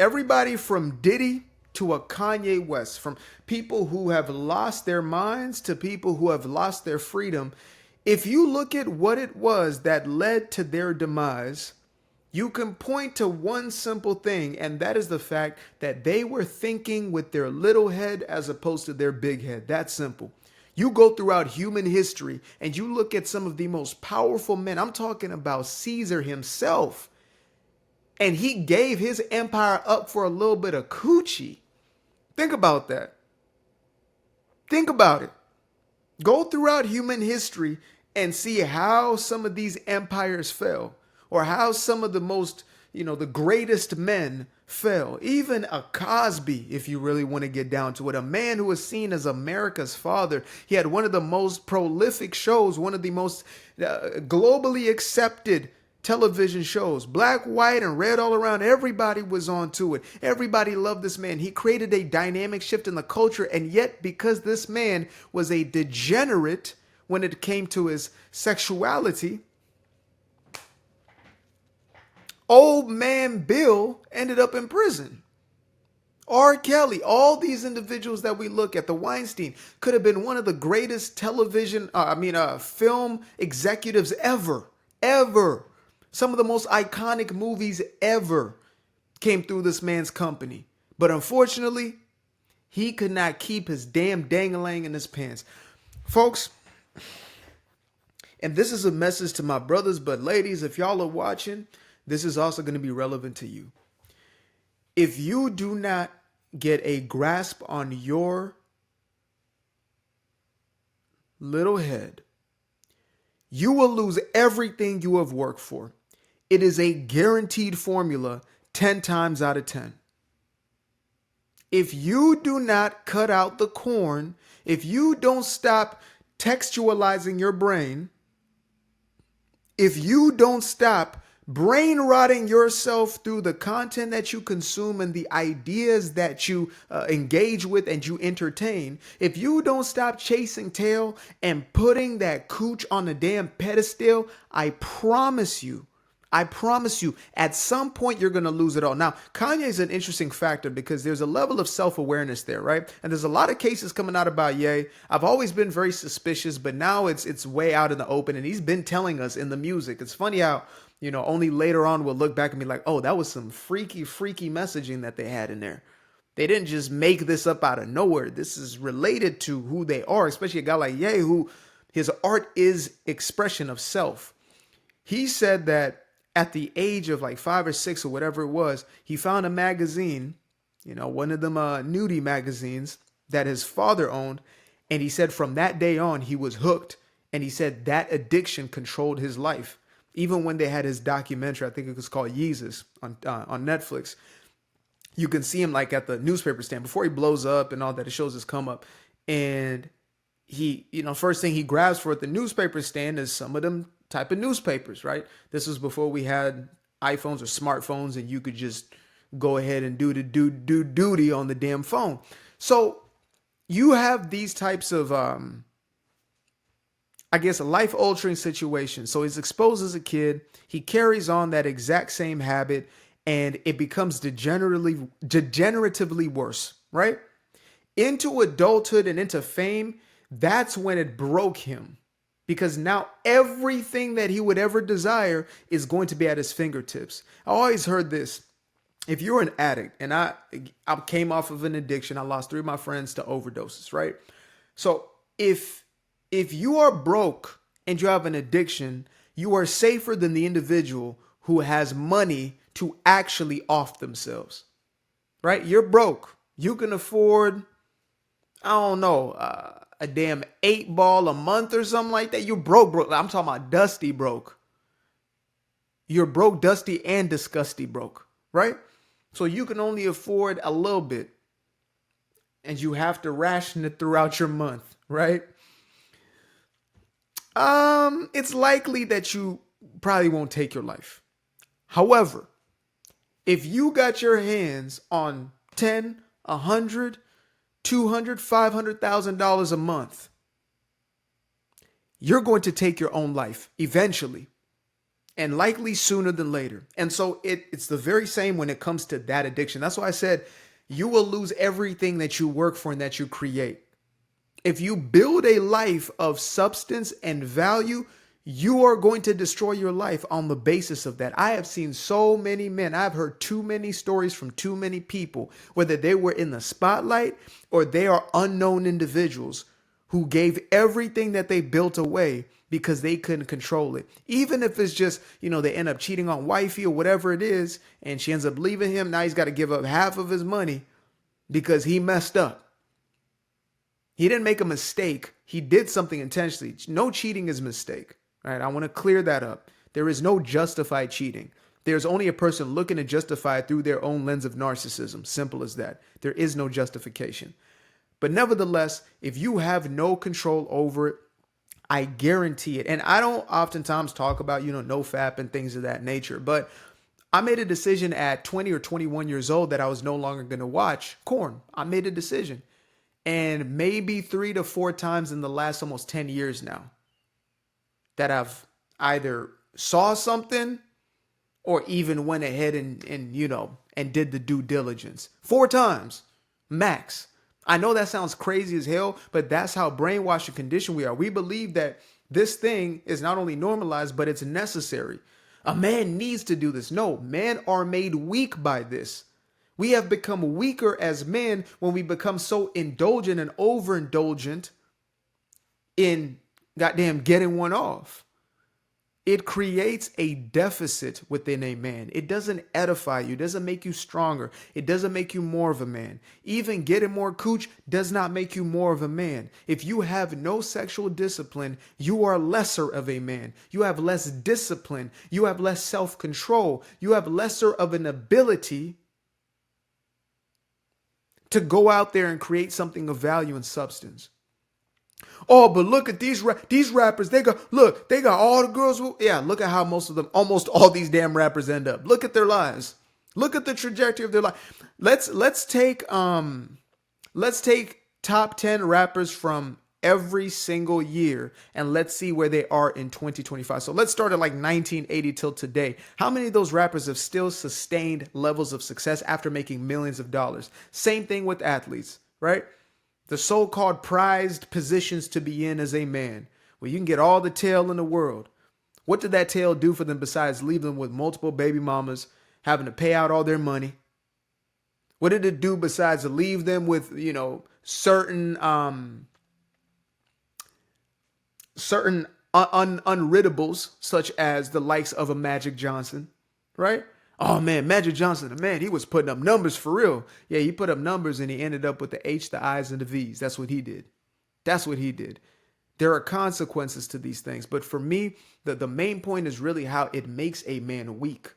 Everybody from Diddy to a Kanye West, from people who have lost their minds to people who have lost their freedom. If you look at what it was that led to their demise, you can point to one simple thing, and that is the fact that they were thinking with their little head as opposed to their big head. That's simple. You go throughout human history and you look at some of the most powerful men. I'm talking about Caesar himself. And he gave his empire up for a little bit of coochie. Think about that. Think about it. Go throughout human history and see how some of these empires fell, or how some of the most, the greatest men fell. Even a Cosby, if you really want to get down to it, a man who was seen as America's father. He had one of the most prolific shows, one of the most globally accepted television shows, black, white, and red all around. Everybody was onto it. Everybody loved this man. He created a dynamic shift in the culture. And yet, because this man was a degenerate when it came to his sexuality, old man Bill ended up in prison. R. Kelly, all these individuals that we look at, the Weinstein, could have been one of the greatest film executives ever. Some of the most iconic movies ever came through this man's company. But unfortunately, he could not keep his damn dang-a-lang in his pants. Folks, and this is a message to my brothers, but ladies, if y'all are watching, this is also going to be relevant to you. If you do not get a grasp on your little head, you will lose everything you have worked for. It is a guaranteed formula 10 times out of 10. If you do not cut out the corn, if you don't stop textualizing your brain, if you don't stop brain rotting yourself through the content that you consume and the ideas that you engage with and you entertain, if you don't stop chasing tail and putting that cooch on a damn pedestal, I promise you, at some point you're going to lose it all. Now, Kanye is an interesting factor because there's a level of self-awareness there, right? And there's a lot of cases coming out about Ye. I've always been very suspicious, but now it's way out in the open, and he's been telling us in the music. It's funny how, only later on we'll look back and be like, oh, that was some freaky messaging that they had in there. They didn't just make this up out of nowhere. This is related to who they are, especially a guy like Ye, who his art is expression of self. He said that at the age of like 5 or 6 or whatever it was, he found a magazine, one of them nudie magazines that his father owned. And he said from that day on, he was hooked. And he said that addiction controlled his life. Even when they had his documentary, I think it was called Yeezus on Netflix, you can see him like at the newspaper stand before he blows up and all that. It shows his come up. And he, first thing he grabs for at the newspaper stand is some of them type of newspapers, right? This was before we had iPhones or smartphones and you could just go ahead and do duty on the damn phone. So you have these types of, life altering situations. So he's exposed as a kid. He carries on that exact same habit and it becomes degeneratively worse, right? Into adulthood and into fame, that's when it broke him. Because now everything that he would ever desire is going to be at his fingertips. I always heard this. If you're an addict, and I came off of an addiction, I lost 3 of my friends to overdoses, right? So if you are broke and you have an addiction, you are safer than the individual who has money to actually off themselves, right? You're broke. You can afford, a damn 8-ball a month or something like that. You're broke. I'm talking about dusty broke. You're broke, dusty, and disgusty broke, right? So you can only afford a little bit and you have to ration it throughout your month, right? It's likely that you probably won't take your life. However, if you got your hands on 10, 100, 200, $500,000 a month, you're going to take your own life eventually. and likely sooner than later. And so it's the very same when it comes to that addiction. That's why I said you will lose everything that you work for and that you create. If you build a life of substance and value, you are going to destroy your life on the basis of that. I have seen so many men. I've heard too many stories from too many people, whether they were in the spotlight or they are unknown individuals who gave everything that they built away because they couldn't control it. Even if it's just, they end up cheating on wifey or whatever it is, and she ends up leaving him. Now he's got to give up half of his money because he messed up. He didn't make a mistake. He did something intentionally. No cheating is a mistake. All right, I want to clear that up. There is no justified cheating. There's only a person looking to justify it through their own lens of narcissism. Simple as that. There is no justification. But nevertheless, if you have no control over it, I guarantee it. And I don't oftentimes talk about, NoFap and things of that nature. But I made a decision at 20 or 21 years old that I was no longer going to watch porn. I made a decision. And maybe 3 to 4 times in the last almost 10 years now that I've either saw something or even went ahead and did the due diligence. 4 times max. I know that sounds crazy as hell, but that's how brainwashed and conditioned we are. We believe that this thing is not only normalized, but it's necessary. A man needs to do this. No, men are made weak by this. We have become weaker as men when we become so indulgent and overindulgent in goddamn getting one off. It creates a deficit within a man. It doesn't edify you. It doesn't make you stronger. It doesn't make you more of a man. Even getting more cooch does not make you more of a man. If you have no sexual discipline, you are lesser of a man. You have less discipline. You have less self-control. You have lesser of an ability to go out there and create something of value and substance. Oh, but look at these rappers. They got all the girls. Look at how almost all these damn rappers end up. Look at their lives. Look at the trajectory of their life. Let's take top 10 rappers from every single year and let's see where they are in 2025. So let's start at like 1980 till today. How many of those rappers have still sustained levels of success after making millions of dollars? Same thing with athletes, right? The so-called prized positions to be in as a man, where you can get all the tail in the world. What did that tail do for them besides leave them with multiple baby mamas, having to pay out all their money? What did it do besides leave them with, certain unriddables, such as the likes of a Magic Johnson, right? Oh man, Magic Johnson, man, he was putting up numbers for real. Yeah, he put up numbers and he ended up with the H, the I's, and the V's. That's what he did. There are consequences to these things. But for me, the main point is really how it makes a man weak.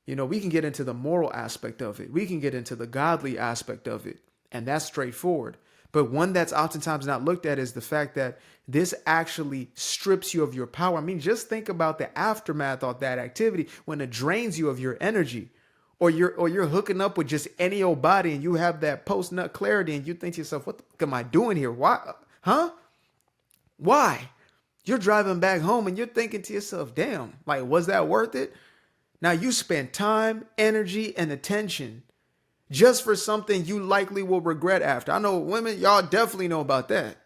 We can get into the moral aspect of it. We can get into the godly aspect of it. And that's straightforward. But one that's oftentimes not looked at is the fact that this actually strips you of your power. I mean, just think about the aftermath of that activity when it drains you of your energy, or you're hooking up with just any old body and you have that post-nut clarity and you think to yourself, what the fuck am I doing here? Why? Huh? Why? You're driving back home and you're thinking to yourself, damn, like, was that worth it? Now you spent time, energy, and attention just for something you likely will regret after. I know women, y'all definitely know about that.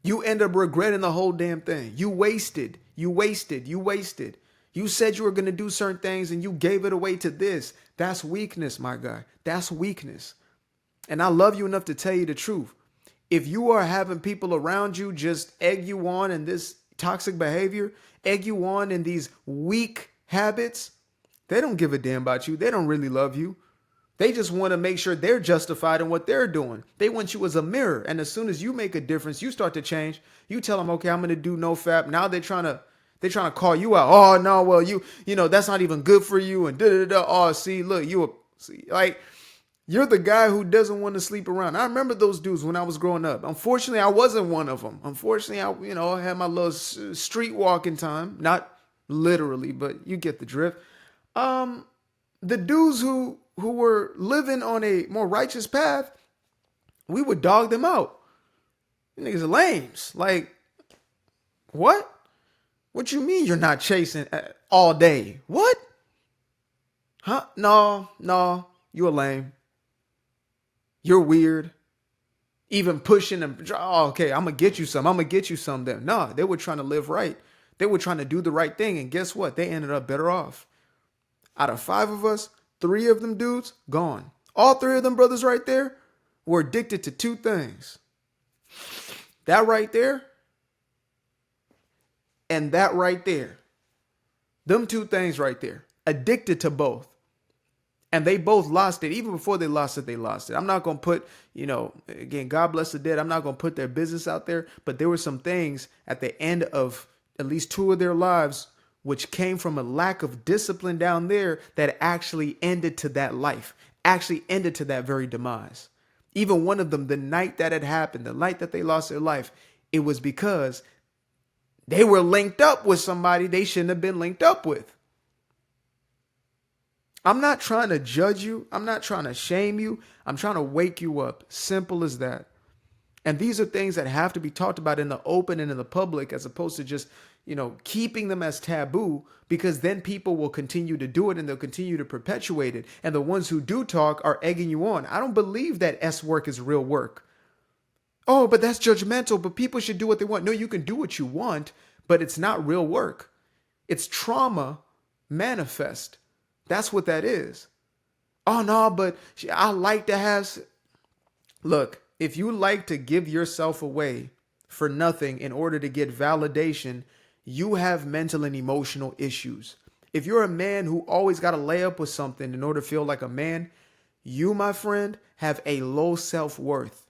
You end up regretting the whole damn thing. You wasted. You said you were going to do certain things and you gave it away to this. That's weakness, my guy. That's weakness. And I love you enough to tell you the truth. If you are having people around you just egg you on in this toxic behavior, egg you on in these weak habits, they don't give a damn about you. They don't really love you. They just want to make sure they're justified in what they're doing. They want you as a mirror. And as soon as you make a difference, you start to change. You tell them, okay, I'm going to do NoFap. Now they're trying to call you out. Oh, no, well, that's not even good for you. And da-da-da. Oh, see, look, you're the guy who doesn't want to sleep around. I remember those dudes when I was growing up. Unfortunately, I wasn't one of them. Unfortunately, I had my little street walking time. Not literally, but you get the drift. The dudes who were living on a more righteous path, we would dog them out. You niggas are lames. Like, what? What you mean you're not chasing all day? What? Huh? No, you're lame. You're weird. Even pushing them. Oh, okay, I'm going to get you some. I'm going to get you some then. No, they were trying to live right. They were trying to do the right thing. And guess what? They ended up better off. Out of 5 of us, 3 of them dudes, gone. All 3 of them brothers right there were addicted to 2 things. That right there and that right there. Them 2 things right there. Addicted to both. And they both lost it. Even before they lost it, they lost it. I'm not going to put, again, God bless the dead. I'm not going to put their business out there. But there were some things at the end of at least 2 of their lives which came from a lack of discipline down there that actually ended to that life, actually ended to that very demise. Even one of them, the night that it happened, the night that they lost their life, it was because they were linked up with somebody they shouldn't have been linked up with. I'm not trying to judge you. I'm not trying to shame you. I'm trying to wake you up. Simple as that. And these are things that have to be talked about in the open and in the public, as opposed to just, keeping them as taboo, because then people will continue to do it and they'll continue to perpetuate it. And the ones who do talk are egging you on. I don't believe that S work is real work. Oh, but that's judgmental, but people should do what they want. No, you can do what you want, but it's not real work. It's trauma manifest. That's what that is. Oh, no, but I like to have... Look, if you like to give yourself away for nothing in order to get validation, you have mental and emotional issues. If you're a man who always got to lay up with something in order to feel like a man, you, my friend, have a low self-worth.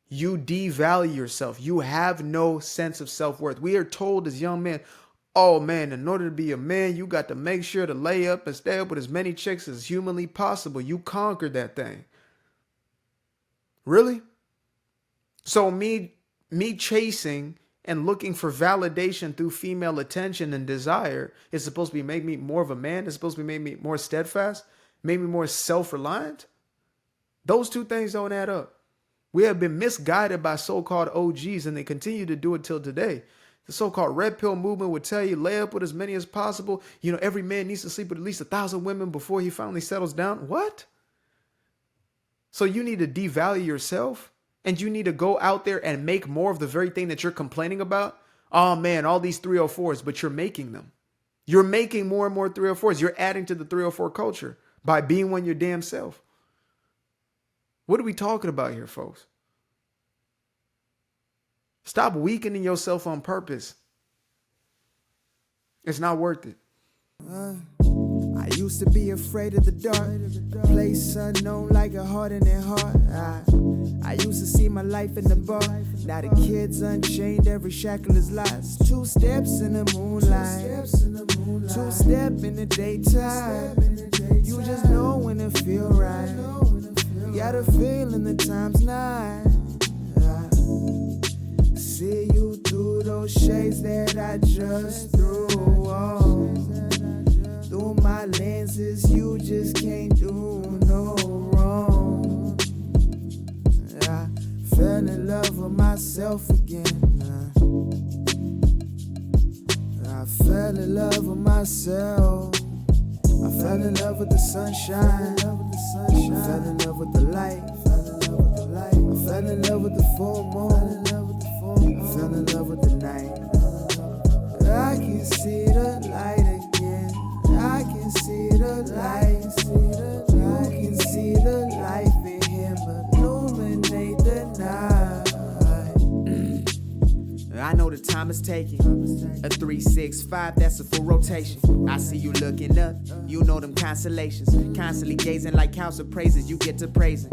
You devalue yourself. You have no sense of self-worth. We are told as young men, oh man, in order to be a man, you got to make sure to lay up and stay up with as many chicks as humanly possible. You conquered that thing. Really? So me chasing and looking for validation through female attention and desire is supposed to be make me more of a man. It's supposed to be make me more steadfast, make me more self-reliant. Those 2 things don't add up. We have been misguided by so-called OGs, and they continue to do it till today. The so-called red pill movement would tell you lay up with as many as possible. Every man needs to sleep with at least 1,000 women before he finally settles down. What? So you need to devalue yourself? And you need to go out there and make more of the very thing that you're complaining about? Oh man, all these 304s, but you're making them. You're making more and more 304s. You're adding to the 304 culture by being one your damn self. What are we talking about here, folks? Stop weakening yourself on purpose. It's not worth it. I used to be afraid of the dark, place unknown like a heart in their heart. I used to see my life in the bar. Now the kids unchained, every shackle is lost. 2 steps in the moonlight, 2 step in the daytime. You just know when it feel right. You got a feeling the time's not. See you through those shades that I just threw on. Through my lenses, you just can't do no wrong. I fell in love with myself again. I fell in love with myself. I fell in love with the sunshine. I fell in love with the light. I fell in love with the full moon. I fell in love with the night. I can see the light again. I can see the light. You can see the life in him illuminate the night. I know the time is taking. A 365, that's a full rotation. I see you looking up, you know them constellations. Constantly gazing like house of praises, you get to praising.